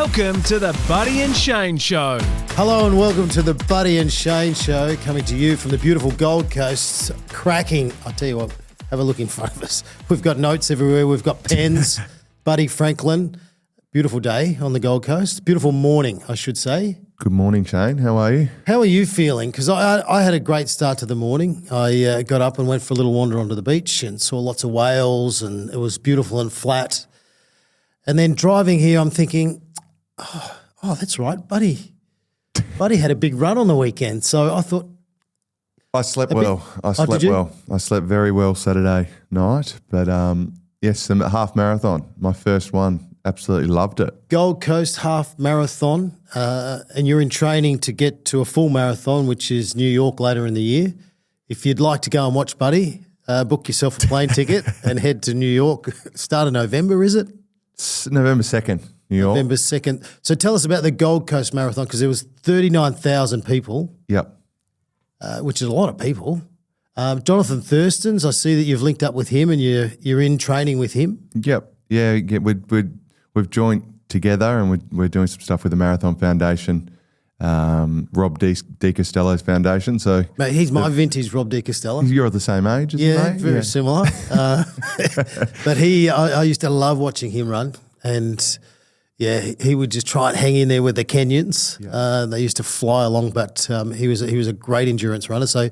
Welcome to the Buddy and Shane Show. Hello and welcome to the Buddy and Shane Show, coming to you from the beautiful Gold Coast. Cracking. I'll tell you what, have a look in front of us. We've got notes everywhere. We've got pens. Buddy Franklin. Beautiful day on the Gold Coast. Beautiful morning, I should say. Good morning, Shane. How are you? How are you feeling? Because I had a great start to the morning. I got up and went for a little wander onto the beach and saw lots of whales, and it was beautiful and flat. And then driving here, I'm thinking, oh, that's right, Buddy. Buddy had a big run on the weekend. So I thought. I slept well. I slept very well Saturday night. But yes, the half marathon, my first one. Absolutely loved it. Gold Coast half marathon, and you're in training to get to a full marathon, which is New York later in the year. If you'd like to go and watch Buddy, book yourself a plane ticket and head to New York. Start of November, is it? It's November 2nd, New York. November 2nd. So tell us about the Gold Coast Marathon, because there was 39,000 people. Yep. Which is a lot of people. Jonathan Thurston's, I see that you've linked up with him and you're in training with him. Yep. Yeah, we've joined together and we're doing some stuff with the Marathon Foundation, Rob De Costello's foundation. So, mate, he's my vintage Rob De Costello. You're the same age, isn't yeah, mate? Very similar. But I used to love watching him run, and yeah, he would just try and hang in there with the Kenyans. Yeah. They used to fly along, but he was a great endurance runner. So,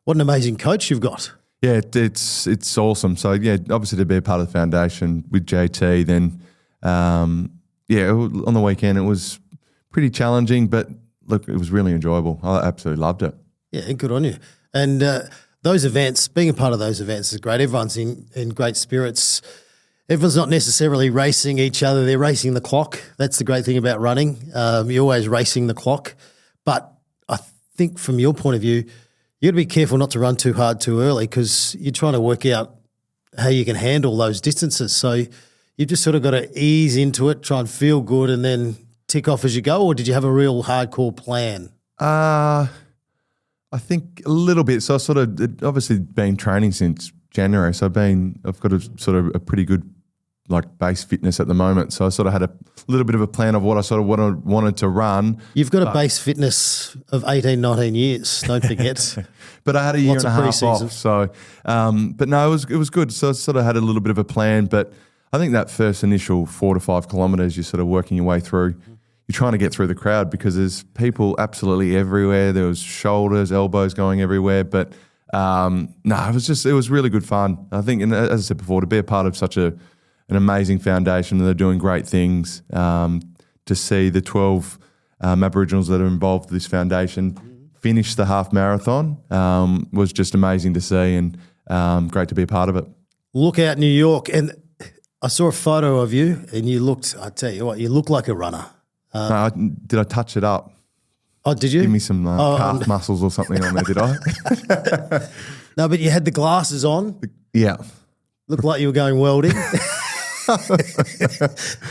what an amazing coach you've got. Yeah, it's awesome. So yeah, obviously to be a part of the foundation with JT, then on the weekend it was pretty challenging, but look, it was really enjoyable. I absolutely loved it. Yeah, good on you. And those events, being a part of those events is great. Everyone's in great spirits. Everyone's not necessarily racing each other; they're racing the clock. That's the great thing about running. You're always racing the clock. But I think from your point of view, you got to be careful not to run too hard too early, because you're trying to work out how you can handle those distances. So you've just sort of got to ease into it, try and feel good, and then tick off as you go. Or did you have a real hardcore plan? I think a little bit. So I sort of obviously been training since January. So I've got a sort of a pretty good base fitness at the moment. So I sort of had a little bit of a plan of what I sort of wanted to run. You've got a base fitness of 18, 19 years, don't forget. But I had a year and a half off. So, but no, it was good. So I sort of had a little bit of a plan, but I think that first initial 4 to 5 kilometres, you're sort of working your way through. You're trying to get through the crowd because there's people absolutely everywhere. There was shoulders, elbows going everywhere. But it was really good fun. I think, and as I said before, to be a part of such an amazing foundation, and they're doing great things. To see the 12 Aboriginals that are involved with this foundation finish the half marathon was just amazing to see, and great to be a part of it. Look out, New York. And I saw a photo of you, and you look like a runner. Did I touch it up? Oh, did you? Give me some calf muscles or something on there, did I? No, but you had the glasses on. Yeah. Looked like you were going welding.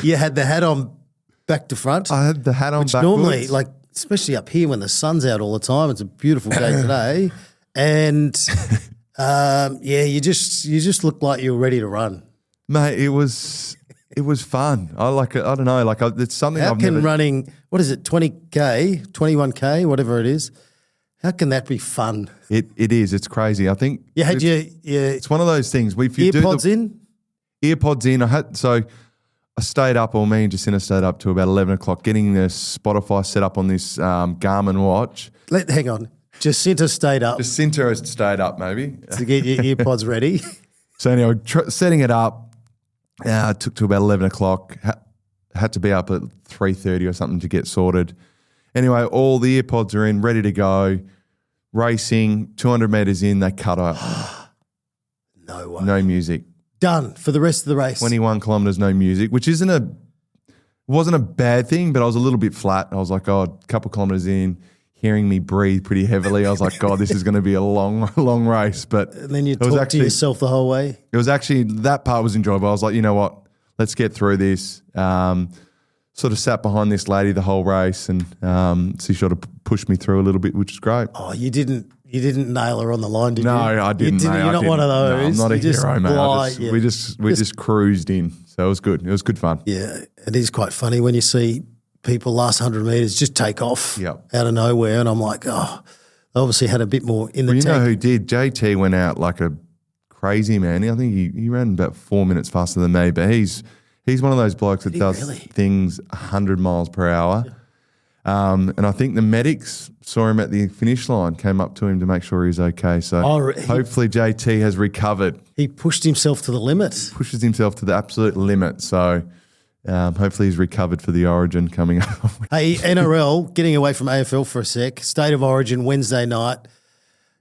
You had the hat on back to front. I had the hat on which backwards. Normally, especially up here when the sun's out all the time, it's a beautiful day today. And you just looked like you were ready to run. Mate, it was fun. I like it. I don't know. It's something How can running, what is it, 20K, 21K, whatever it is, how can that be fun? It is. It's crazy. I think it's one of those things. Earpods in? Earpods in. I stayed up, or me and Jacinta stayed up to about 11 o'clock getting the Spotify set up on this Garmin watch. Hang on. Jacinta stayed up. Jacinta has stayed up maybe. To get your earpods ready. So anyway, setting it up, it took to about 11 o'clock. Had to be up at 3:30 or something to get sorted. Anyway, all the earpods are in, ready to go. Racing, 200 metres in, they cut off. No way. No music. Done for the rest of the race. 21 kilometres, no music, which wasn't a bad thing, but I was a little bit flat. I was like, a couple kilometres in, hearing me breathe pretty heavily. I was like, God, this is going to be a long, long race. But and then you talked to yourself the whole way. It was actually, that part was enjoyable. I was like, you know what, let's get through this. Sort of sat behind this lady the whole race, and she sort of pushed me through a little bit, which is great. Oh, you didn't nail her on the line, did you? No, I didn't. You're not one of those. No, I'm not a hero, mate. We just cruised in, so it was good. It was good fun. Yeah, it is quite funny when you see people last 100 metres just take off Yep. out of nowhere, and I'm like, oh, they obviously had a bit more in the Well, you tank. know who did? JT went out like a crazy man. I think he ran about 4 minutes faster than me, but he's one of those blokes that does things 100 miles per hour. And I think the medics saw him at the finish line, came up to him to make sure he's okay. So hopefully JT has recovered. He pushed himself to the limit. Pushes himself to the absolute limit. So hopefully he's recovered for the Origin coming up. Hey, NRL, getting away from AFL for a sec, State of Origin Wednesday night.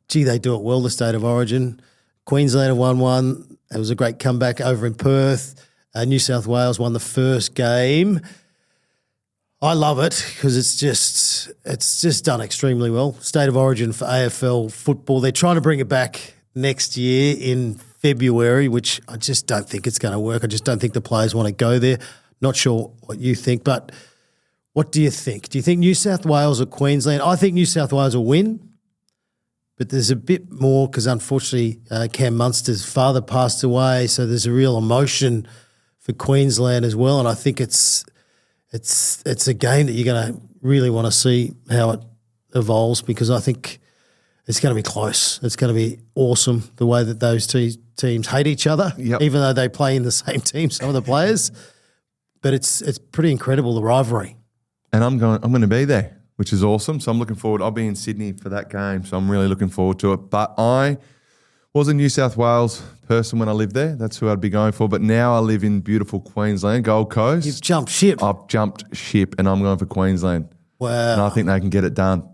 Gee, they do it well, the State of Origin. Queensland have won one. It was a great comeback over in Perth. New South Wales won the first game. I love it because it's just done extremely well. State of Origin for AFL football. They're trying to bring it back next year in February, which I just don't think it's going to work. I just don't think the players want to go there. Not sure what you think, but what do you think? Do you think New South Wales or Queensland? I think New South Wales will win, but there's a bit more because unfortunately Cam Munster's father passed away, so there's a real emotion for Queensland as well, and I think it's a game that you're going to really want to see how it evolves because I think it's going to be close. It's going to be awesome the way that those two teams hate each other, even though they play in the same team, some of the players. But it's pretty incredible, the rivalry. And I'm going to be there, which is awesome. So I'm looking forward. I'll be in Sydney for that game, so I'm really looking forward to it. But I was a New South Wales person when I lived there. That's who I'd be going for. But now I live in beautiful Queensland, Gold Coast. You've jumped ship. I've jumped ship and I'm going for Queensland. Wow. And I think they can get it done.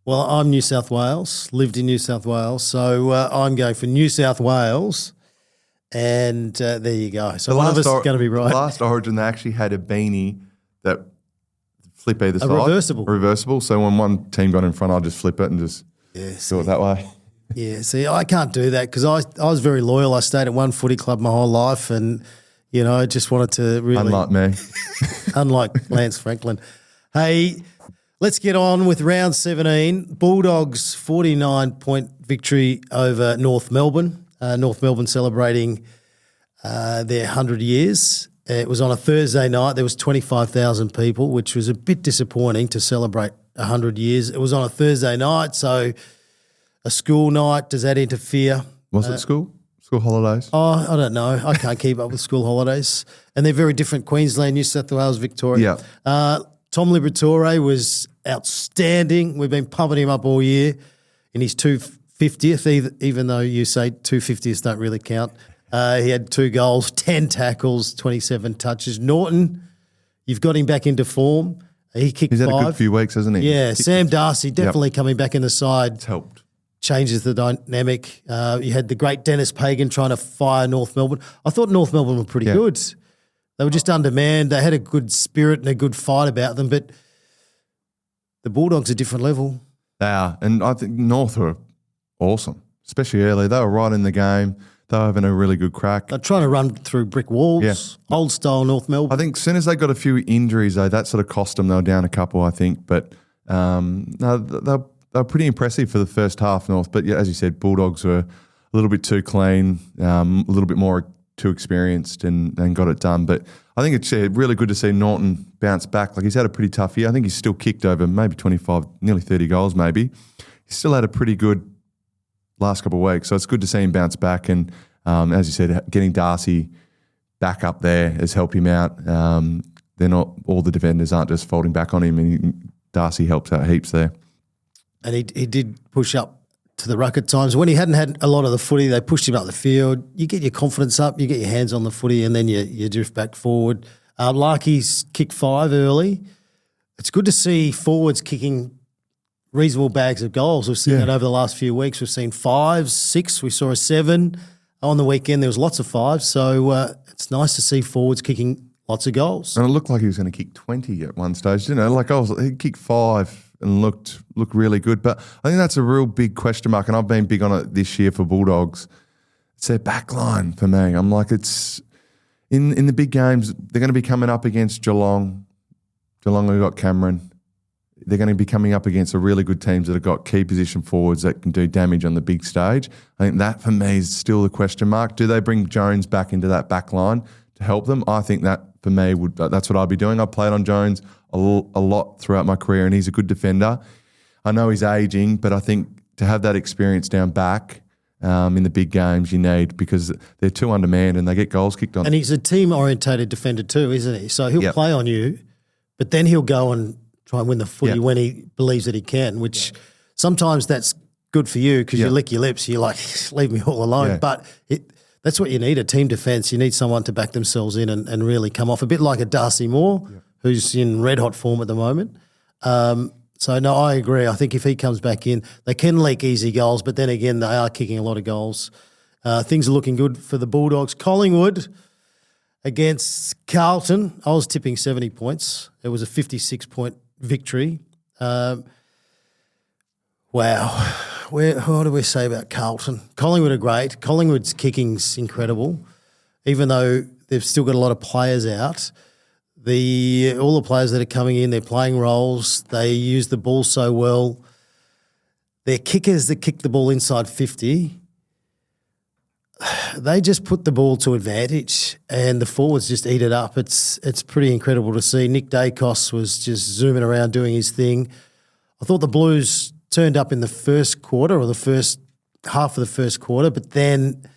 Well, I'm New South Wales, lived in New South Wales. So I'm going for New South Wales. And there you go. So one of us is going to be right. The last Origin, they actually had a beanie that flip either side. Reversible. So when one team got in front, I'd just flip it and just do it that way. Yeah, see, I can't do that because I was very loyal. I stayed at one footy club my whole life and, you know, just wanted to really... Unlike me. Unlike Lance Franklin. Hey, let's get on with round 17. Bulldogs 49-point victory over North Melbourne. North Melbourne celebrating their 100 years. It was on a Thursday night. There was 25,000 people, which was a bit disappointing to celebrate 100 years. It was on a Thursday night, so a school night, does that interfere? Was it school? School holidays? Oh, I don't know. I can't keep up with school holidays. And they're very different, Queensland, New South Wales, Victoria. Yeah. Tom Liberatore was outstanding. We've been pumping him up all year in his 250th, even though you say 250ths don't really count. He had 2 goals, 10 tackles, 27 touches. Norton, you've got him back into form. He kicked 5. He's had a good few weeks, hasn't he? Yeah, Sam Darcy definitely coming back in the side. It's helped. Changes the dynamic. You had the great Dennis Pagan trying to fire North Melbourne. I thought North Melbourne were pretty good. They were just undermanned. They had a good spirit and a good fight about them, but the Bulldogs are a different level. They are, and I think North are awesome, especially early. They were right in the game. They were having a really good crack. They're trying to run through brick walls, old style North Melbourne. I think as soon as they got a few injuries, though, that sort of cost them. They were down a couple, I think, but no, they're pretty impressive for the first half, North. But yeah, as you said, Bulldogs were a little bit too clean, a little bit more too experienced and got it done. But I think it's really good to see Norton bounce back. Like, he's had a pretty tough year. I think he's still kicked over maybe 25, nearly 30 goals maybe. He's still had a pretty good last couple of weeks. So it's good to see him bounce back. And as you said, getting Darcy back up there has helped him out. They're not, all the defenders aren't just folding back on him, and Darcy helps out heaps there. And he did push up to the ruck at times. When he hadn't had a lot of the footy, they pushed him up the field. You get your confidence up, you get your hands on the footy, and then you drift back forward. Larky's kicked 5 early. It's good to see forwards kicking reasonable bags of goals. We've seen that over the last few weeks. We've seen 5s, 6. We saw a 7. On the weekend, there was lots of 5s. So it's nice to see forwards kicking lots of goals. And it looked like he was going to kick 20 at one stage, didn't it? Like, he kicked 5 and looked really good. But I think that's a real big question mark, and I've been big on it this year for Bulldogs. It's their back line for me. I'm like, it's in the big games, they're going to be coming up against Geelong. Geelong have got Cameron. They're going to be coming up against the really good teams that have got key position forwards that can do damage on the big stage. I think that, for me, is still the question mark. Do they bring Jones back into that back line to help them. I think that for me that's what I'd be doing. I played on Jones a lot throughout my career, and he's a good defender. I know he's aging, but I think to have that experience down back in the big games you need, because they're too undermanned and they get goals kicked on. And he's a team-orientated defender too, isn't he? So he'll play on you, but then he'll go and try and win the footy when he believes that he can, which sometimes that's good for you because you lick your lips. You're like, leave me all alone. Yeah. But that's what you need, a team defence. You need someone to back themselves in and really come off, a bit like a Darcy Moore, who's in red-hot form at the moment. So, no, I agree. I think if he comes back in, they can leak easy goals, but then again, they are kicking a lot of goals. Things are looking good for the Bulldogs. Collingwood against Carlton. I was tipping 70 points. It was a 56-point victory. Wow. What do we say about Carlton? Collingwood are great. Collingwood's kicking's incredible. Even though they've still got a lot of players out, all the players that are coming in, they're playing roles. They use the ball so well. Their kickers that kick the ball inside 50, they just put the ball to advantage, and the forwards just eat it up. It's pretty incredible to see. Nick Dacos was just zooming around doing his thing. I thought the Blues turned up in the first quarter or the first half of the first quarter, but then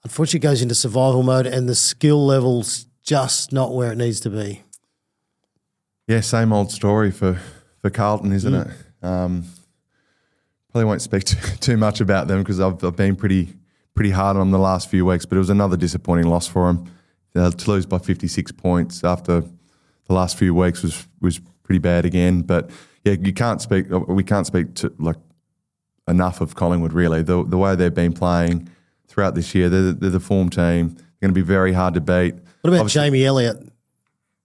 unfortunately goes into survival mode and the skill level's just not where it needs to be. Yeah, same old story for Carlton, isn't it? Probably won't speak too much about them because I've been pretty hard on them the last few weeks, but it was another disappointing loss for them. To lose by 56 points after the last few weeks was pretty bad again. But yeah, we can't speak to like enough of Collingwood really. The way they've been playing throughout this year, they're the form team. They're going to be very hard to beat. What about Jamie Elliott?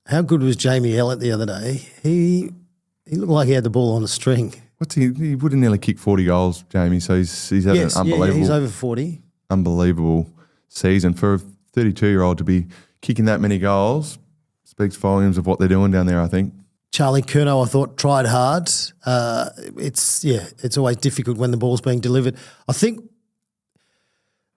How good was Jamie Elliott the other day? He looked like he had the ball on a string. He would have nearly kicked 40 goals, Jamie. So he's had an unbelievable. Yeah, he's over 40. Unbelievable season for a 32-year-old to be kicking that many goals. Speaks volumes of what they're doing down there, I think. Charlie Curnow, I thought, tried hard. It's always difficult when the ball's being delivered. I think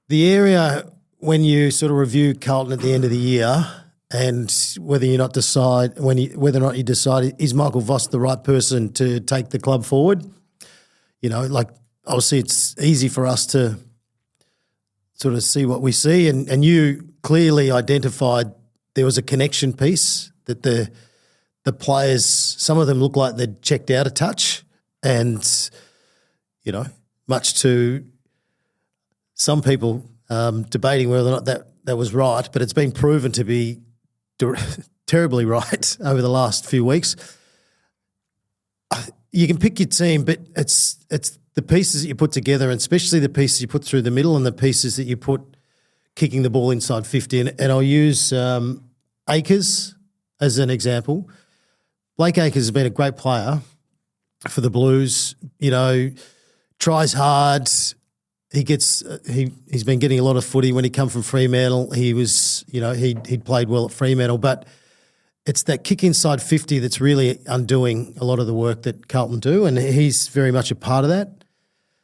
the area when you sort of review Carlton at the end of the year and whether or not you decide is Michael Voss the right person to take the club forward, like obviously it's easy for us to sort of see what we see, and you clearly identified there was a connection piece that the players, some of them look like they'd checked out a touch, and much to some people debating whether or not that was right, but it's been proven to be terribly right over the last few weeks. You can pick your team, but it's the pieces that you put together, and especially the pieces you put through the middle and the pieces that you put kicking the ball inside 50. And I'll use Akers as an example. Blake Akers has been a great player for the Blues. Tries hard. He's been getting a lot of footy. When he come from Fremantle, he was, he'd played well at Fremantle, but it's that kick inside 50 that's really undoing a lot of the work that Carlton do, and he's very much a part of that.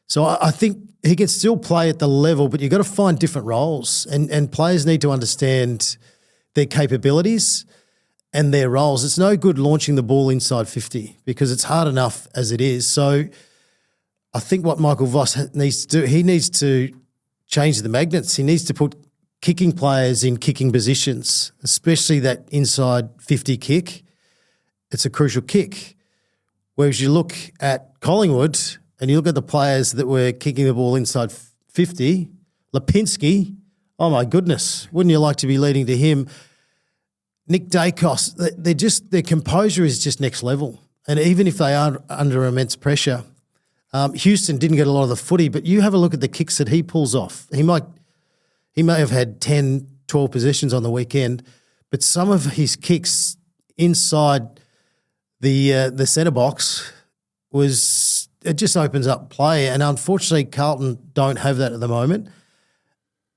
So I think he can still play at the level, but you've got to find different roles, and players need to understand their capabilities and their roles. It's no good launching the ball inside 50 because it's hard enough as it is. So I think what Michael Voss needs to do, he needs to change the magnets. He needs to put kicking players in kicking positions, especially that inside 50 kick. It's a crucial kick. Whereas you look at Collingwood and you look at the players that were kicking the ball inside 50, Lipinski, oh my goodness, wouldn't you like to be leading to him? Nick Dacos, their composure is just next level. And even if they are under immense pressure, Houston didn't get a lot of the footy, but you have a look at the kicks that he pulls off. He may have had 10, 12 possessions on the weekend, but some of his kicks inside the centre box it just opens up play. And unfortunately, Carlton don't have that at the moment.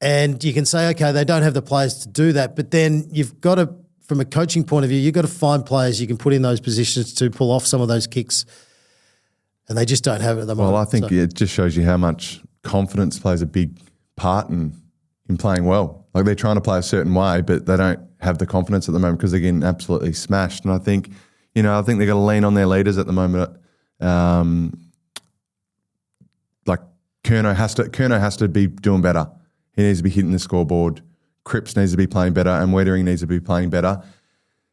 And you can say, okay, they don't have the players to do that, but then you've got to, from a coaching point of view, you've got to find players you can put in those positions to pull off some of those kicks. And they just don't have it at the moment. Well, I think it just shows you how much confidence plays a big part in playing well. Like they're trying to play a certain way, but they don't have the confidence at the moment because they're getting absolutely smashed. And I think, they've got to lean on their leaders at the moment. Like Curnow has to be doing better. He needs to be hitting the scoreboard. Cripps needs to be playing better, and Wettering needs to be playing better.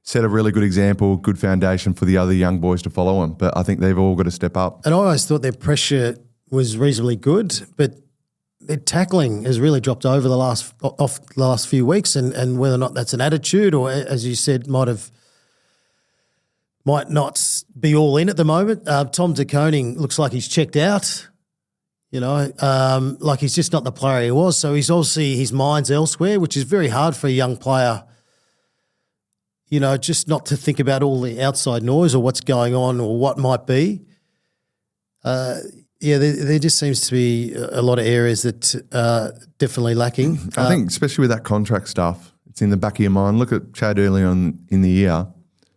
Set a really good example, good foundation for the other young boys to follow him. But I think they've all got to step up. And I always thought their pressure was reasonably good, but their tackling has really dropped over the last few weeks, and whether or not that's an attitude or, as you said, might not be all in at the moment. Tom De Koning looks like he's checked out. Like he's just not the player he was. So he's obviously, his mind's elsewhere, which is very hard for a young player, just not to think about all the outside noise or what's going on or what might be. There just seems to be a lot of areas that are definitely lacking. I think especially with that contract stuff, it's in the back of your mind. Look at Chad early on in the year,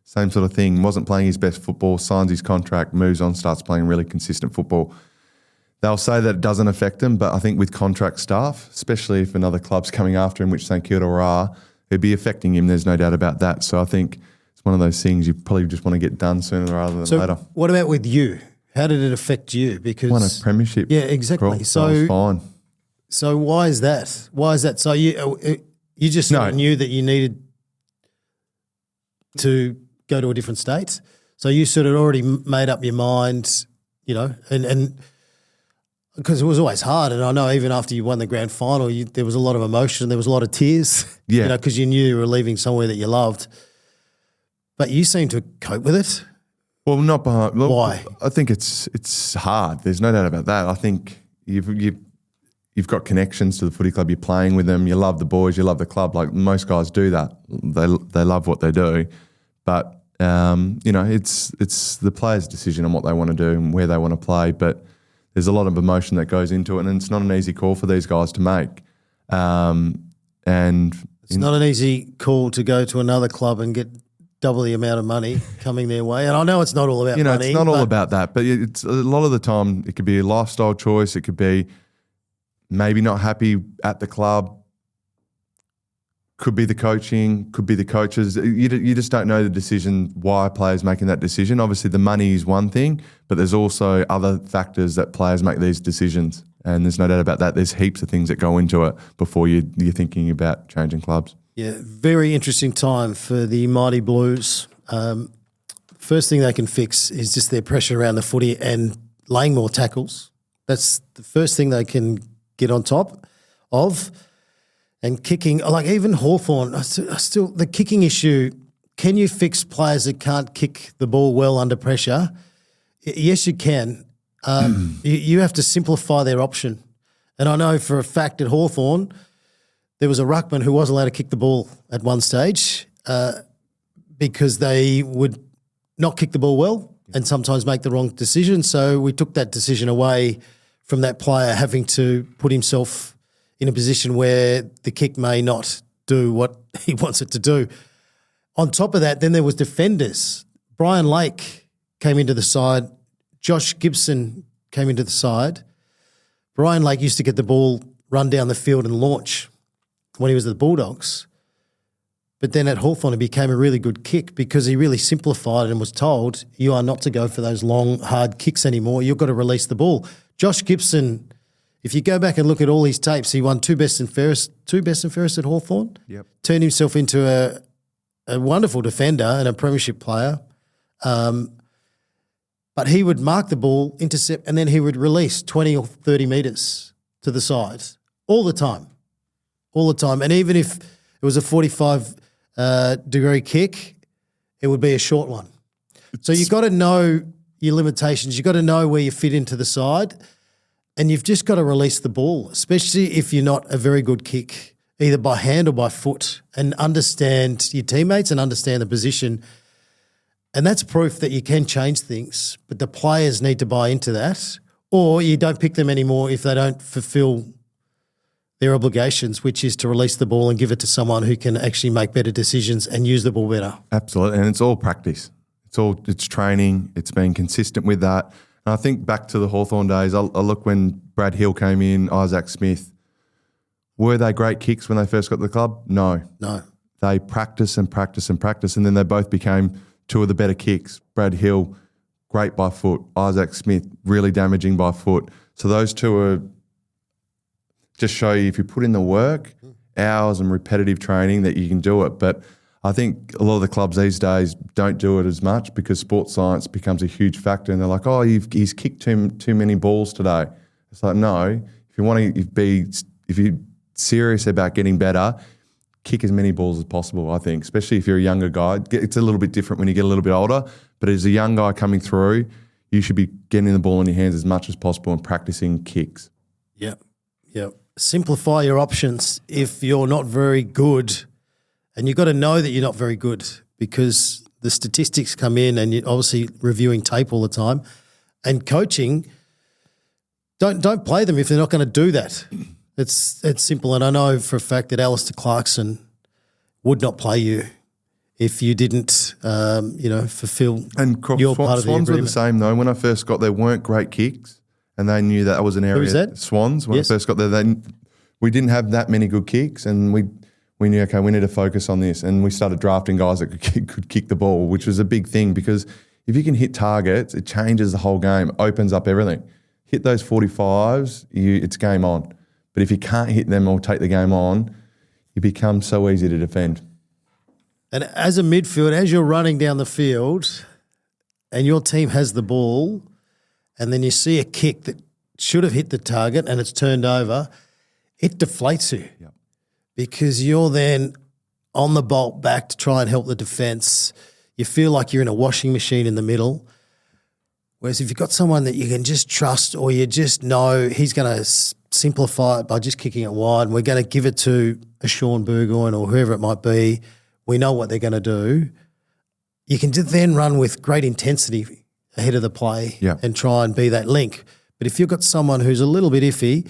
same sort of thing. Wasn't playing his best football, signs his contract, moves on, starts playing really consistent football. They'll say that it doesn't affect him, but I think with contract staff, especially if another club's coming after him, which St Kilda are, it'd be affecting him. There's no doubt about that. So I think it's one of those things you probably just want to get done sooner rather than later. What about with you? How did it affect you? Because won a premiership. Yeah, exactly. So that was fine. So why is that? Why is that? So you just knew that you needed to go to a different state. So you sort of already made up your mind, and because it was always hard. And I know even after you won the grand final, there was a lot of emotion. There was a lot of tears, because you knew you were leaving somewhere that you loved. But you seem to cope with it. Well, not behind. Look, why? I think it's hard. There's no doubt about that. I think you've got connections to the footy club. You're playing with them. You love the boys. You love the club. Like most guys do that. They love what they do. But it's the players' decision on what they want to do and where they want to play. But there's a lot of emotion that goes into it, and it's not an easy call for these guys to make. And it's not an easy call to go to another club and get double the amount of money coming their way. And I know it's not all about money. It's not all about that, but it's a lot of the time it could be a lifestyle choice. It could be maybe not happy at the club. Could be the coaching, could be the coaches. You just don't know the decision, why players making that decision. Obviously, the money is one thing, but there's also other factors that players make these decisions. And there's no doubt about that. There's heaps of things that go into it before you're thinking about changing clubs. Yeah, very interesting time for the Mighty Blues. First thing they can fix is just their pressure around the footy and laying more tackles. That's the first thing they can get on top of. And kicking, like even Hawthorn, still the kicking issue, can you fix players that can't kick the ball well under pressure? Yes, you can. You have to simplify their option. And I know for a fact at Hawthorn, there was a ruckman who wasn't allowed to kick the ball at one stage because they would not kick the ball well and sometimes make the wrong decision. So we took that decision away from that player having to put himself in a position where the kick may not do what he wants it to do. On top of that, then there was defenders. Brian Lake came into the side. Josh Gibson came into the side. Brian Lake used to get the ball, run down the field and launch when he was at the Bulldogs. But then at Hawthorn, it became a really good kick because he really simplified it and was told, you are not to go for those long, hard kicks anymore. You've got to release the ball. Josh Gibson, if you go back and look at all his tapes, he won two best and fairest at Hawthorn. Yep. Turned himself into a wonderful defender and a premiership player. But he would mark the ball, intercept, and then he would release 20 or 30 metres to the side all the time. And even if it was a 45-degree kick, it would be a short one. So you've got to know your limitations. You've got to know where you fit into the side. And you've just got to release the ball, especially if you're not a very good kick, either by hand or by foot, and understand your teammates and understand the position. And that's proof that you can change things, but the players need to buy into that, or you don't pick them anymore if they don't fulfill their obligations, which is to release the ball and give it to someone who can actually make better decisions and use the ball better. Absolutely, and it's all practice. It's training. It's being consistent with that. And I think back to the Hawthorn days, I look when Brad Hill came in, Isaac Smith. Were they great kicks when they first got to the club? No. They practice and practice and practice, and then they both became two of the better kicks. Brad Hill, great by foot. Isaac Smith, really damaging by foot. So those two are just show you if you put in the work, hours and repetitive training, that you can do it. But I think a lot of the clubs these days don't do it as much because sports science becomes a huge factor, and they're like, oh, he's kicked too many balls today. It's like, no, if you're serious about getting better, kick as many balls as possible, I think, especially if you're a younger guy. It's a little bit different when you get a little bit older, but as a young guy coming through, you should be getting the ball in your hands as much as possible and practicing kicks. Yep. Simplify your options if you're not very good, and you've got to know that you're not very good because the statistics come in and you're obviously reviewing tape all the time. And coaching, don't play them if they're not going to do that. It's simple, and I know for a fact that Alistair Clarkson would not play you if you didn't, fulfill your part of the agreement. Swans were the same though. When I first got there, weren't great kicks, and they knew that was an area. Who was that? Swans. When I first got there, we didn't have that many good kicks, and we knew, okay, we need to focus on this, and we started drafting guys that could kick the ball, which was a big thing because if you can hit targets, it changes the whole game, opens up everything. Hit those 45s, it's game on. But if you can't hit them or take the game on, you become so easy to defend. And as a midfield, as you're running down the field and your team has the ball and then you see a kick that should have hit the target and it's turned over, it deflates you because you're then on the bolt back to try and help the defence. You feel like you're in a washing machine in the middle. Whereas if you've got someone that you can just trust or you just know he's going to simplify it by just kicking it wide and we're going to give it to a Sean Burgoyne or whoever it might be, we know what they're going to do, you can just then run with great intensity ahead of the play and try and be that link. But if you've got someone who's a little bit iffy,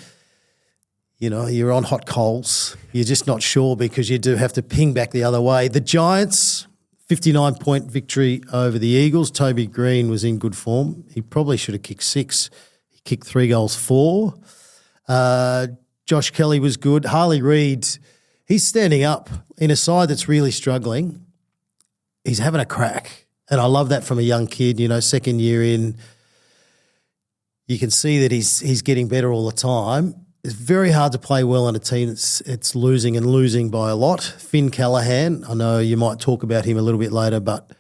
you're on hot coals, you're just not sure because you do have to ping back the other way. The Giants, 59-point victory over the Eagles. Toby Green was in good form. He probably should have kicked 6. He kicked 3 goals, 4. Josh Kelly was good. Harley Reid, he's standing up in a side that's really struggling. He's having a crack. And I love that from a young kid, second year in. You can see that he's getting better all the time. It's very hard to play well in a team that's losing and losing by a lot. Finn Callaghan, I know you might talk about him a little bit later, but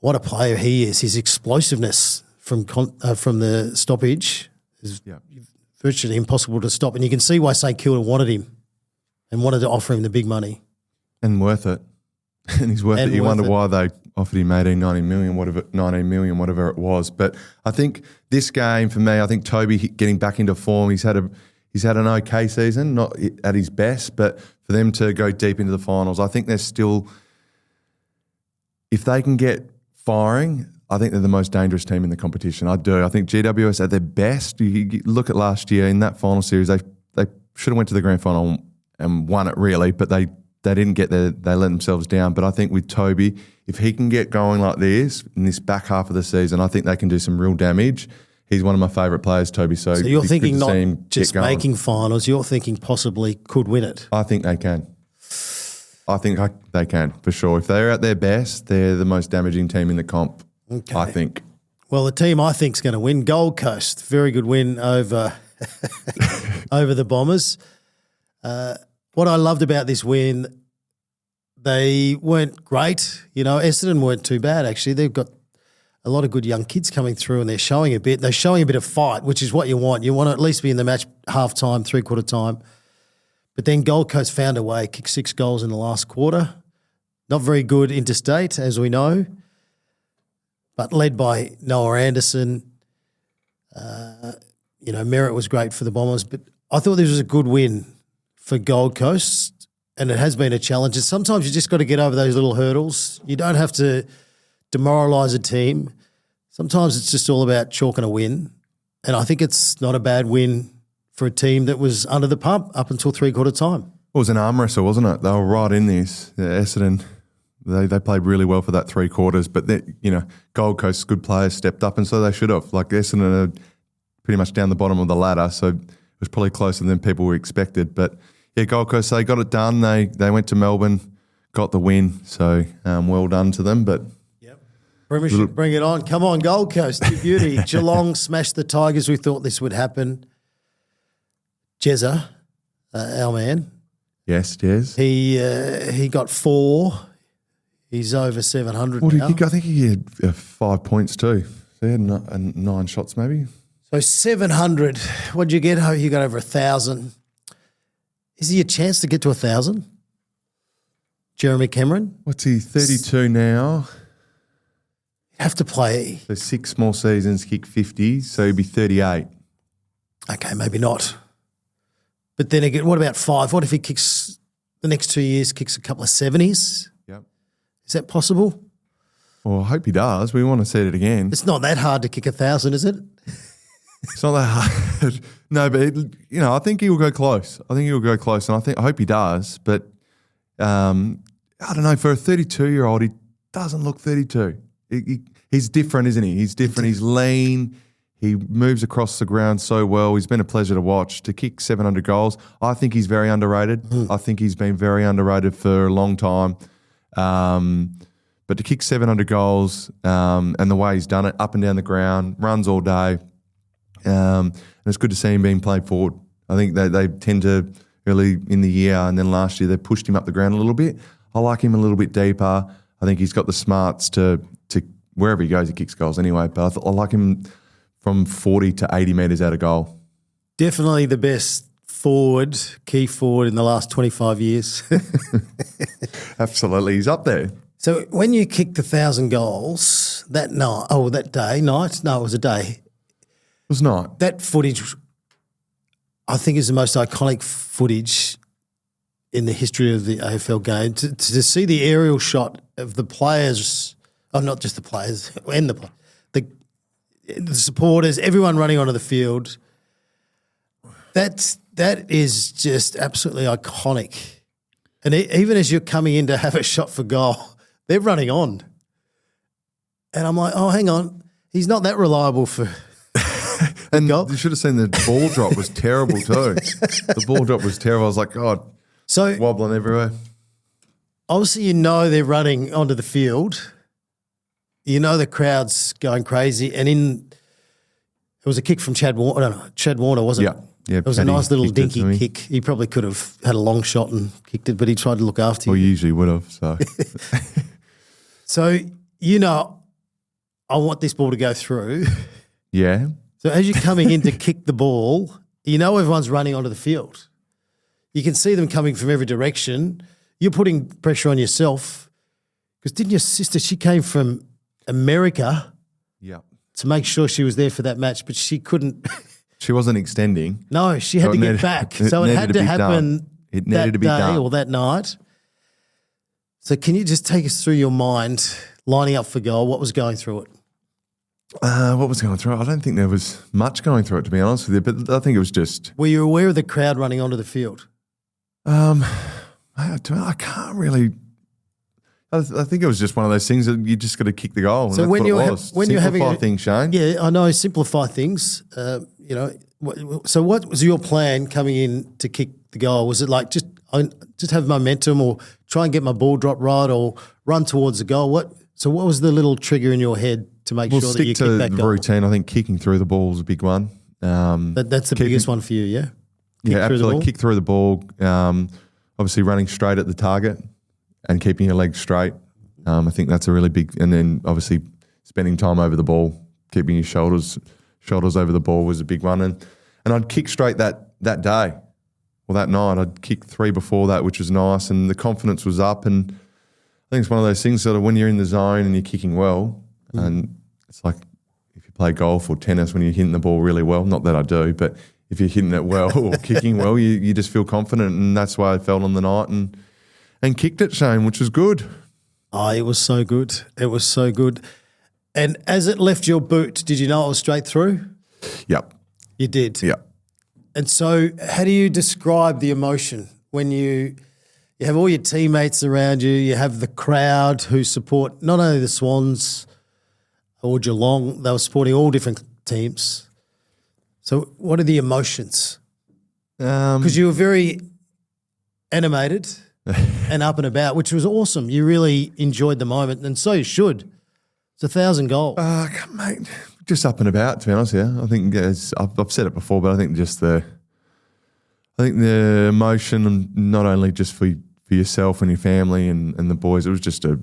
what a player he is. His explosiveness from the stoppage is virtually impossible to stop. And you can see why St Kilda wanted him and wanted to offer him the big money. And worth it. And he's worth it. You wonder why they offered him 19 million, whatever it was. But I think this game, for me, I think Toby getting back into form, he's had an okay season, not at his best, but for them to go deep into the finals, I think they're still, if they can get firing, I think they're the most dangerous team in the competition. I do. I think GWS at their best, you look at last year in that final series, they should have went to the grand final and won it really, but they didn't get there. They let themselves down. But I think with Toby, if he can get going like this in this back half of the season, I think they can do some real damage. He's one of my favourite players, Toby. So you're thinking not just making finals, you're thinking possibly could win it. I think they can. They can, for sure. If they're at their best, they're the most damaging team in the comp, I think. Well, the team I think is going to win, Gold Coast. Very good win over over the Bombers. What I loved about this win, they weren't great. Essendon weren't too bad, actually. They've got a lot of good young kids coming through and they're showing a bit. They're showing a bit of fight, which is what you want. You want to at least be in the match half-time, three-quarter time. But then Gold Coast found a way, kicked 6 goals in the last quarter. Not very good interstate, as we know, but led by Noah Anderson. Merritt was great for the Bombers. But I thought this was a good win for Gold Coast, and it has been a challenge. And sometimes you just got to get over those little hurdles. You don't have to demoralise a team. Sometimes it's just all about chalking a win, and I think it's not a bad win for a team that was under the pump up until three-quarter time. It was an arm wrestle, wasn't it? They were right in this. Essendon, they played really well for that 3 quarters, but Gold Coast's good players stepped up, and so they should have. Like Essendon are pretty much down the bottom of the ladder, so it was probably closer than people were expected. But yeah, Gold Coast, they got it done. They went to Melbourne, got the win. So well done to them. But Premiership, bring it on. Come on, Gold Coast, you beauty. Geelong smashed the Tigers. We thought this would happen. Jezza, our man. Yes, Jez. He got 4. He's over 700 now. I think he had 5 points too. So he had 9 shots maybe. So 700. What did you get? Oh, you got over 1,000. Is he a chance to get to 1,000? Jeremy Cameron? What's he, 32 now? Have to play. So 6 more seasons, kick 50, so he'd be 38. Okay, maybe not. But then again, what about 5? What if he kicks the next 2 years, kicks a couple of 70s? Yep. Is that possible? Well, I hope he does. We want to see it again. It's not that hard to kick 1,000, is it? It's not that hard. No, but, I think he'll go close. And I hope he does. But, I don't know, for a 32-year-old, he doesn't look 32. He's different, isn't he? He's different. He's lean. He moves across the ground so well. He's been a pleasure to watch. To kick 700 goals, I think he's very underrated. I think he's been very underrated for a long time. But to kick 700 goals and the way he's done it, up and down the ground, runs all day, and it's good to see him being played forward. I think they tend to, early in the year and then last year, they pushed him up the ground a little bit. I like him a little bit deeper. I think he's got the smarts to wherever he goes, he kicks goals anyway. But I like him from 40 to 80 metres out of goal. Definitely the best key forward in the last 25 years. Absolutely, he's up there. So when you kicked 1,000 goals that night, it was a day. It was not. That footage, I think, is the most iconic footage in the history of the AFL game. To see the aerial shot of the players, not just the players, and the supporters, everyone running onto the field, that is just absolutely iconic. And even as you're coming in to have a shot for goal, they're running on. And I'm like, oh, hang on, he's not that reliable for and goal. You should have seen the ball drop was terrible too. The ball drop was terrible. I was like, God, so wobbling everywhere. Obviously, they're running onto the field. The crowd's going crazy. And it was a kick from Chad Warner, wasn't it? Yeah. It was a nice little dinky kick. He probably could have had a long shot and kicked it, but he tried to look after you. Well, usually would have. So, so I want this ball to go through. Yeah. So as you're coming in to kick the ball, everyone's running onto the field. You can see them coming from every direction. You're putting pressure on yourself because didn't your sister? She came from America. Yeah. To make sure she was there for that match, but she couldn't. She wasn't extending. No, she had to get back. So it had to happen that day or that night. So can you just take us through your mind lining up for goal? What was going through it? What was going through it? I don't think there was much going through it, to be honest with you, but I think it was just... Were you aware of the crowd running onto the field? I can't really... I think it was just one of those things that you just got to kick the goal. And so when you're having a things, Shane. Yeah, I know. Simplify things. So what was your plan coming in to kick the goal? Was it like just have momentum, or try and get my ball drop right, or run towards the goal? What was the little trigger in your head to make sure that you kick that goal? Stick to the routine. I think kicking through the ball is a big one. That's the biggest one for you, yeah. Absolutely. Kick through the ball. Obviously, running straight at the target and keeping your legs straight. I think that's a really big, and then obviously spending time over the ball, keeping your shoulders over the ball was a big one. And I'd kick straight that day or that night. I'd kick 3 before that, which was nice, and the confidence was up. And I think it's one of those things sort of when you're in the zone and you're kicking well, and it's like if you play golf or tennis when you're hitting the ball really well, not that I do, but if you're hitting it well or kicking well, you just feel confident, and that's why I felt on the night and kicked it, Shane, which was good. Oh, it was so good. It was so good. And as it left your boot, did you know it was straight through? Yep. You did? Yep. And so how do you describe the emotion when you have all your teammates around you, you have the crowd who support not only the Swans or Geelong, they were supporting all different teams. So what are the emotions? Because you were very animated and up and about, which was awesome. You really enjoyed the moment, and so you should. It's 1,000 goals. Mate, just up and about, to be honest. Yeah, I think I've said it before, but I think the emotion, not only just for yourself and your family and the boys, it was just a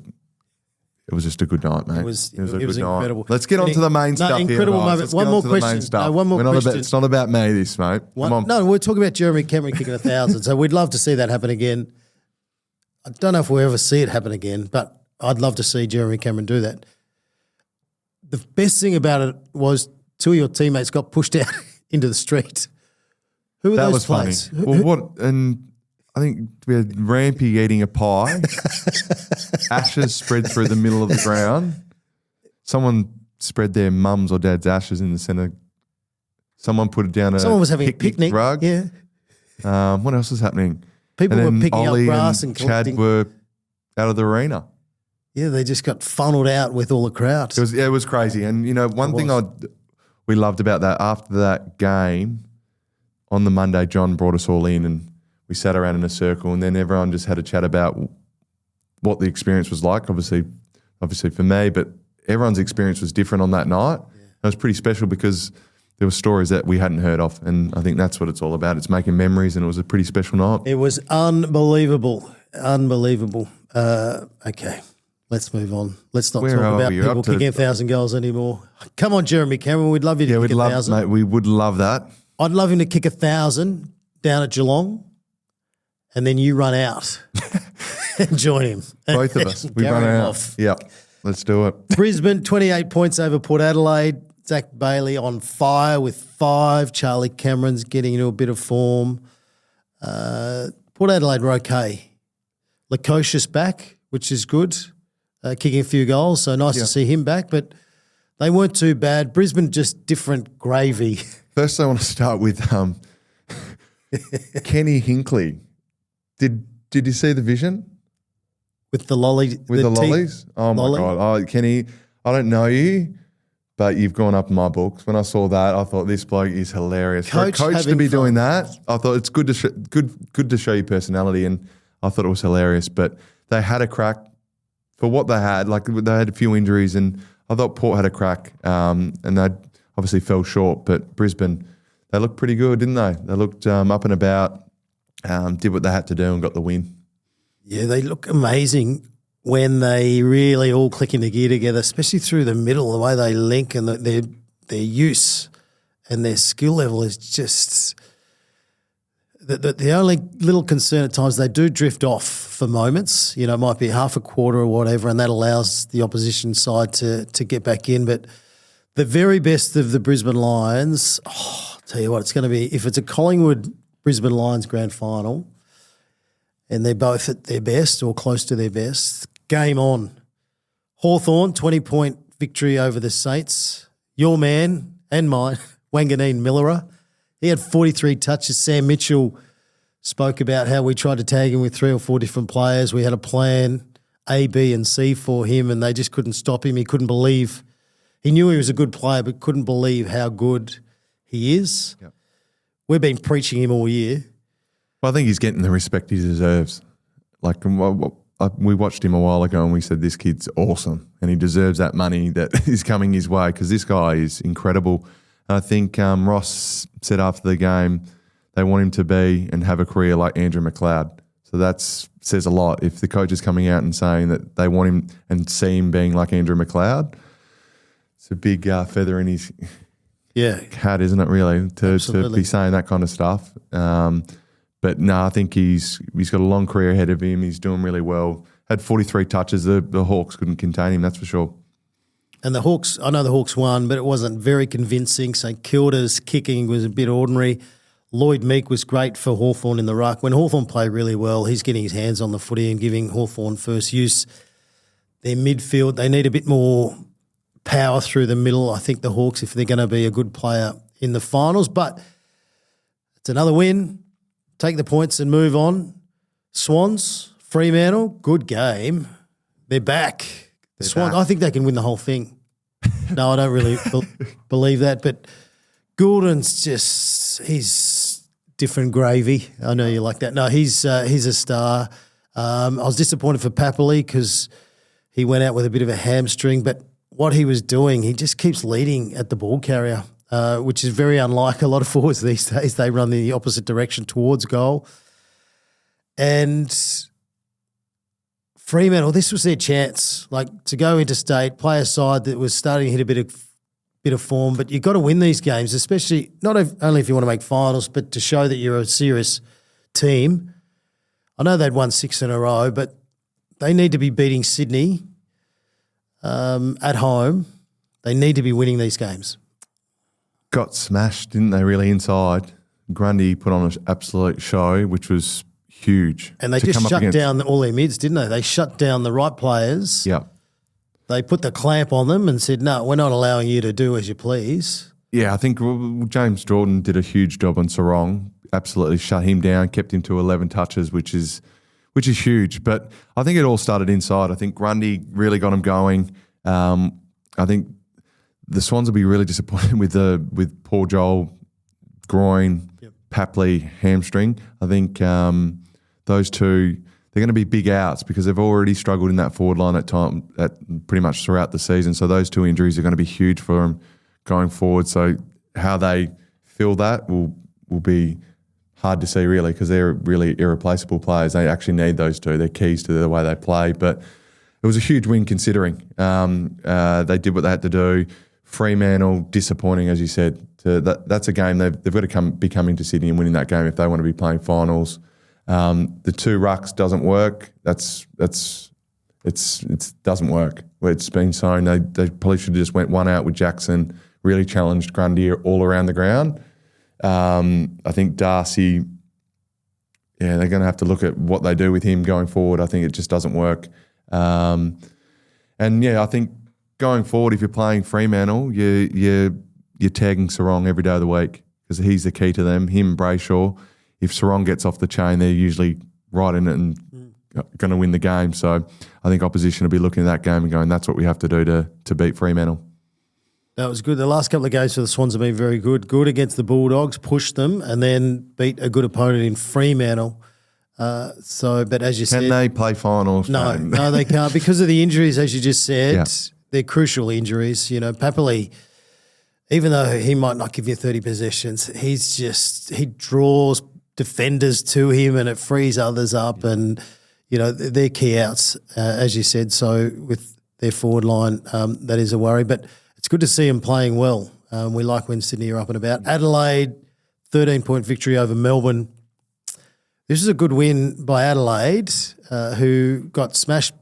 good night, mate. It was a good incredible. Night. Let's get on to the main stuff incredible here. Moment. One more question. No, one more question. It's not about me, this, mate. Come on. No, we're talking about Jeremy Cameron kicking 1,000, so we'd love to see that happen again. I don't know if we'll ever see it happen again, but I'd love to see Jeremy Cameron do that. The best thing about it was 2 of your teammates got pushed out into the street. Who were that those was players? Funny. Well, what? And I think we had Rampy eating a pie, ashes spread through the middle of the ground. Someone spread their mum's or dad's ashes in the centre. Someone put it down Someone was having a picnic. Rug. Yeah. What else was happening? People were picking Ollie up grass and collecting. Chad were out of the arena. Yeah, they just got funneled out with all the crowd. It was crazy. And, one thing we loved about that, after that game, on the Monday, John brought us all in and we sat around in a circle, and then everyone just had a chat about what the experience was like, obviously for me, but everyone's experience was different on that night. Yeah. It was pretty special because there were stories that we hadn't heard of, and I think that's what it's all about. It's making memories, and it was a pretty special night. It was unbelievable. Okay, let's move on. Let's not talk about people kicking 1,000 goals anymore. Come on, Jeremy Cameron, we'd love you to kick 1,000. Mate, we would love that. I'd love him to kick 1,000 down at Geelong, and then you run out and join him. Both of us. We run out. Off. Yeah, let's do it. Brisbane, 28 points over Port Adelaide. Zach Bailey on fire with 5. Charlie Cameron's getting into a bit of form. Port Adelaide were okay. Lukosius back, which is good, kicking a few goals, so nice to see him back, but they weren't too bad. Brisbane just different gravy. First, I want to start with Kenny Hinkley. Did you see the vision? With the lolly? With the lollies? Oh, my God. Oh, Kenny, I don't know you, but you've gone up in my books. When I saw that, I thought this bloke is hilarious. For a coach to be doing that, I thought it's good to show your personality, and I thought it was hilarious. But they had a crack for what they had. Like, they had a few injuries, and I thought Port had a crack, and they obviously fell short. But Brisbane, they looked pretty good, didn't they? They looked up and about, did what they had to do and got the win. Yeah, they look amazing when they really all click into gear together, especially through the middle, the way they link and their use and their skill level is just the only little concern at times, they do drift off for moments. It might be half a quarter or whatever, and that allows the opposition side to get back in. But the very best of the Brisbane Lions, I'll tell you what, it's going to be, if it's a Collingwood-Brisbane Lions grand final, and they're both at their best or close to their best, game on. Hawthorn, 20-point victory over the Saints. Your man and mine, Wanganeen Millera, he had 43 touches. Sam Mitchell spoke about how we tried to tag him with 3 or 4 different players. We had a plan, A, B and C for him, and they just couldn't stop him. He couldn't believe – he knew he was a good player but couldn't believe how good he is. Yep. We've been preaching him all year. Well, I think he's getting the respect he deserves. Like, we watched him a while ago and we said, this kid's awesome and he deserves that money that is coming his way because this guy is incredible. And I think Ross said after the game they want him to be and have a career like Andrew McLeod. So that says a lot. If the coach is coming out and saying that they want him and see him being like Andrew McLeod, it's a big feather in his hat, isn't it, really, to be saying that kind of stuff. But no, I think he's got a long career ahead of him. He's doing really well. Had 43 touches. The Hawks couldn't contain him, that's for sure. And the Hawks, I know the Hawks won, but it wasn't very convincing. St Kilda's kicking was a bit ordinary. Lloyd Meek was great for Hawthorn in the ruck. When Hawthorn played really well, he's getting his hands on the footy and giving Hawthorn first use. Their midfield, they need a bit more power through the middle, I think, the Hawks, if they're going to be a good player in the finals. But it's another win. Take the points and move on. Swans, Fremantle, good game. They're back. The Swans, I think they can win the whole thing. No, I don't really believe that. But Goulden's just, he's different gravy. I know you like that. No, he's a star. I was disappointed for Papley because he went out with a bit of a hamstring, but what he was doing, he just keeps leading at the ball carrier, which is very unlike a lot of forwards these days. They run the opposite direction towards goal. And Fremantle, this was their chance, like to go interstate, play a side that was starting to hit a bit of form, but you've got to win these games, especially not only if you want to make finals, but to show that you're a serious team. I know they'd won 6 in a row, but they need to be beating Sydney at home. They need to be winning these games. Got smashed, didn't they, really, inside? Grundy put on an absolute show, which was huge. And they just shut down all their mids, didn't they? They shut down the right players. Yeah. They put the clamp on them and said, no, we're not allowing you to do as you please. Yeah, I think James Jordan did a huge job on Sarong. Absolutely shut him down, kept him to 11 touches, which is huge. But I think it all started inside. I think Grundy really got him going. I think the Swans will be really disappointed with Paul Joel, groin, Papley, hamstring. I think those two, they're going to be big outs because they've already struggled in that forward line at pretty much throughout the season. So those two injuries are going to be huge for them going forward. So how they fill that will be hard to see, really, because they're really irreplaceable players. They actually need those two. They're keys to the way they play. But it was a huge win considering. They did what they had to do. Fremantle, disappointing, as you said. That's a game they've got to be coming to Sydney and winning that game if they want to be playing finals. The 2 rucks doesn't work. It doesn't work. It's been shown they probably should have just went one out with Jackson, really challenged Grundy all around the ground. I think Darcy, they're going to have to look at what they do with him going forward. I think it just doesn't work. I think going forward, if you're playing Fremantle, you're tagging Sarong every day of the week because he's the key to them. Him and Brayshaw. If Sarong gets off the chain, they're usually right in it and going to win the game. So I think opposition will be looking at that game and going, that's what we have to do to beat Fremantle. That was good. The last couple of games for the Swans have been very good. Good against the Bulldogs, pushed them, and then beat a good opponent in Fremantle. But as you said... Can they play finals? No, they can't. Because of the injuries, as you just said, they're crucial injuries. You know, Papley, even though he might not give you 30 possessions, he draws defenders to him and it frees others up and, they're key outs, as you said. So with their forward line, that is a worry. But it's good to see them playing well. We like when Sydney are up and about. Adelaide, 13-point victory over Melbourne. This is a good win by Adelaide, who got smashed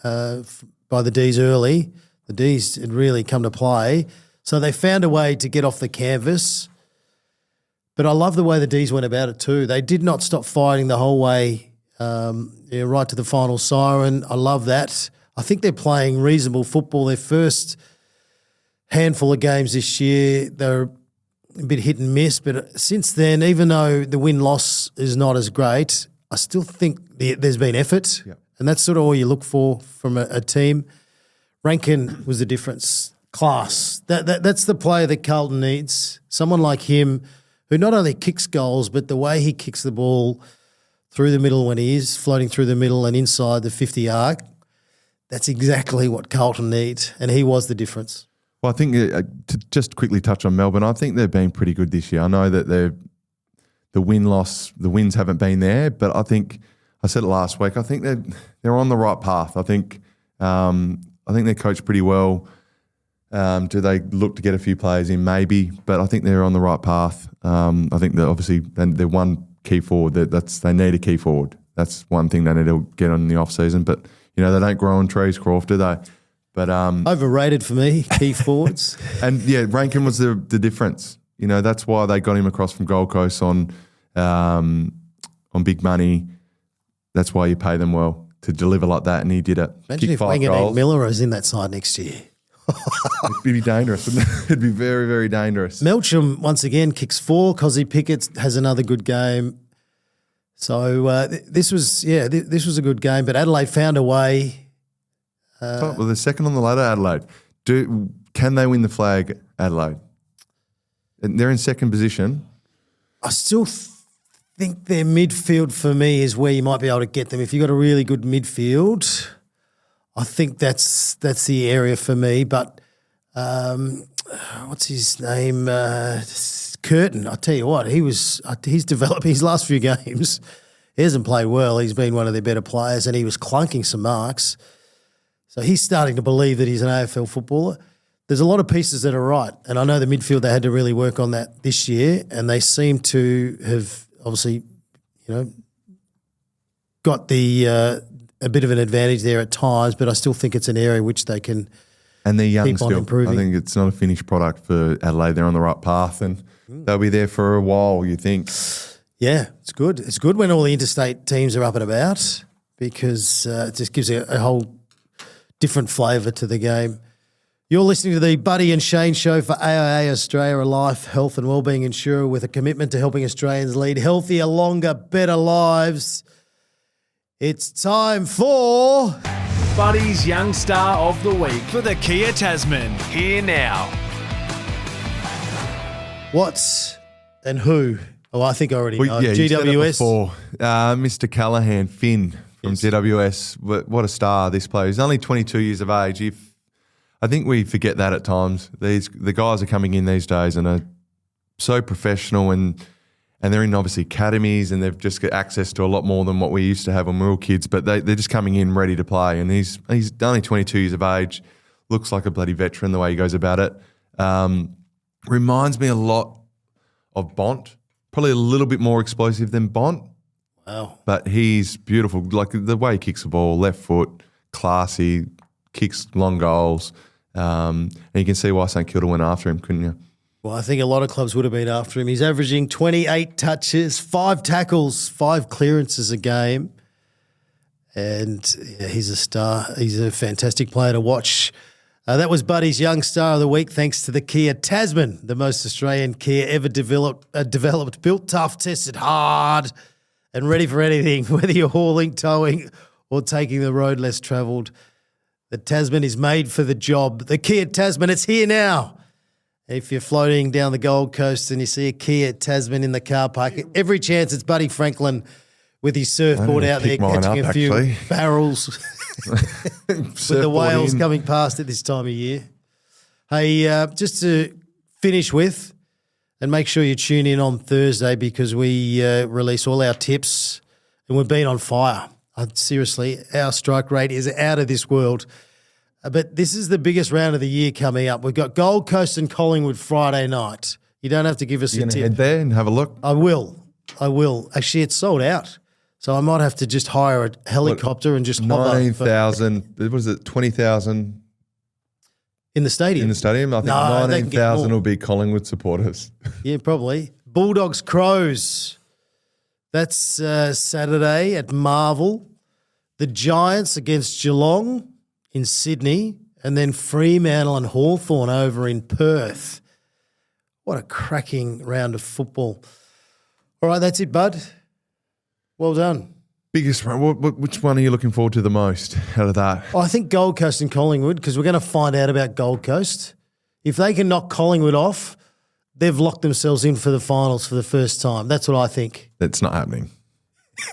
by the D's early. The D's had really come to play. So they found a way to get off the canvas. But I love the way the D's went about it too. They did not stop fighting the whole way, right to the final siren. I love that. I think they're playing reasonable football. Their first handful of games this year, they're a bit hit and miss. But since then, even though the win-loss is not as great, I still think there's been effort. Yep. And that's sort of all you look for from a team. Rankin was the difference. Class. That's the player that Carlton needs. Someone like him who not only kicks goals, but the way he kicks the ball through the middle when he is floating through the middle and inside the 50 arc, that's exactly what Carlton needs, and he was the difference. Well, I think to just quickly touch on Melbourne, I think they've been pretty good this year. I know that the wins haven't been there, but I think I said it last week. I think they're on the right path. I think they're coached pretty well. Do they look to get a few players in? Maybe, but I think they're on the right path. I think that obviously they're one key forward. They need a key forward. That's one thing they need to get on in the off season. But they don't grow on trees, Croft, do they? But overrated for me, key forwards. And Rankin was the difference. That's why they got him across from Gold Coast on big money. That's why you pay them well to deliver like that, and he did it. Imagine if Wanganeen Miller is in that side next year. It'd be dangerous, wouldn't it? It'd be very, very dangerous. Melcham, once again, kicks 4. Cozzy Pickett has another good game. So this was a good game, but Adelaide found a way. Well, they're second on the ladder, Adelaide. Can they win the flag, Adelaide? And they're in second position. I still think their midfield for me is where you might be able to get them. If you've got a really good midfield, I think that's the area for me. But what's his name? Curtin. I tell you what, he's developed his last few games. He hasn't played well. He's been one of their better players, and he was clunking some marks. So he's starting to believe that he's an AFL footballer. There's a lot of pieces that are right, and I know the midfield, they had to really work on that this year, and they seem to have obviously, got a bit of an advantage there at times, but I still think it's an area which they can and they're young keep still. on improving. I think it's not a finished product for Adelaide. They're on the right path, and they'll be there for a while, you think. Yeah, it's good. It's good when all the interstate teams are up and about because it just gives a whole different flavour to the game. You're listening to the Buddy and Shane show for AIA Australia, a life, health and wellbeing insurer with a commitment to helping Australians lead healthier, longer, better lives. It's time for Buddy's Young Star of the Week for the Kia Tasman. Here now. What and who? Oh, I think I already know. Yeah, you said it GWS. before. Mr. Callahan, Finn from GWS. What a star this player. He's only 22 years of age. I think we forget that at times. The guys are coming in these days and are so professional and they're in obviously academies and they've just got access to a lot more than what we used to have when we were kids, but they're just coming in ready to play. And he's only 22 years of age, looks like a bloody veteran the way he goes about it. Reminds me a lot of Bont, probably a little bit more explosive than Bont. Wow. But he's beautiful. Like the way he kicks the ball, left foot, classy, kicks long goals. And you can see why St Kilda went after him, couldn't you? Well, I think a lot of clubs would have been after him. He's averaging 28 touches, 5 tackles, 5 clearances a game. And he's a star. He's a fantastic player to watch. That was Buddy's Young Star of the Week, thanks to the Kia Tasman, the most Australian Kia ever developed, built tough, tested hard, and ready for anything, whether you're hauling, towing, or taking the road less travelled. The Tasman is made for the job. The Kia Tasman, it's here now. If you're floating down the Gold Coast and you see a Kia Tasman in the car park, every chance it's Buddy Franklin with his surfboard out there catching a few barrels with the whales coming past at this time of year. Hey, just to finish with, and make sure you tune in on Thursday because we release all our tips and we've been on fire. Seriously, our strike rate is out of this world. But this is the biggest round of the year coming up. We've got Gold Coast and Collingwood Friday night. You don't have to give us a tip. You're going to head there and have a look? I will. Actually, it's sold out. So I might have to just hire a helicopter and just hover. 19,000, what is it, 20,000? In the stadium? In the stadium? I think 19,000 will be Collingwood supporters. Yeah, probably. Bulldogs, Crows. That's Saturday at Marvel. The Giants against Geelong in Sydney, and then Fremantle and Hawthorn over in Perth. What a cracking round of football. All right, that's it, bud. Well done. Biggest one, which one are you looking forward to the most out of that? I think Gold Coast and Collingwood, because we're going to find out about Gold Coast. If they can knock Collingwood off, they've locked themselves in for the finals for the first time. That's what I think. It's not happening.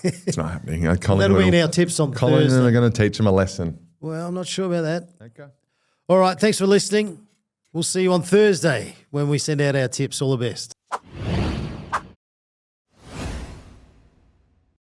It's not happening. That'll be in our tips on Collingwood Thursday. are going to teach them a lesson. Well, I'm not sure about that. Okay. All right, thanks for listening. We'll see you on Thursday when we send out our tips. All the best.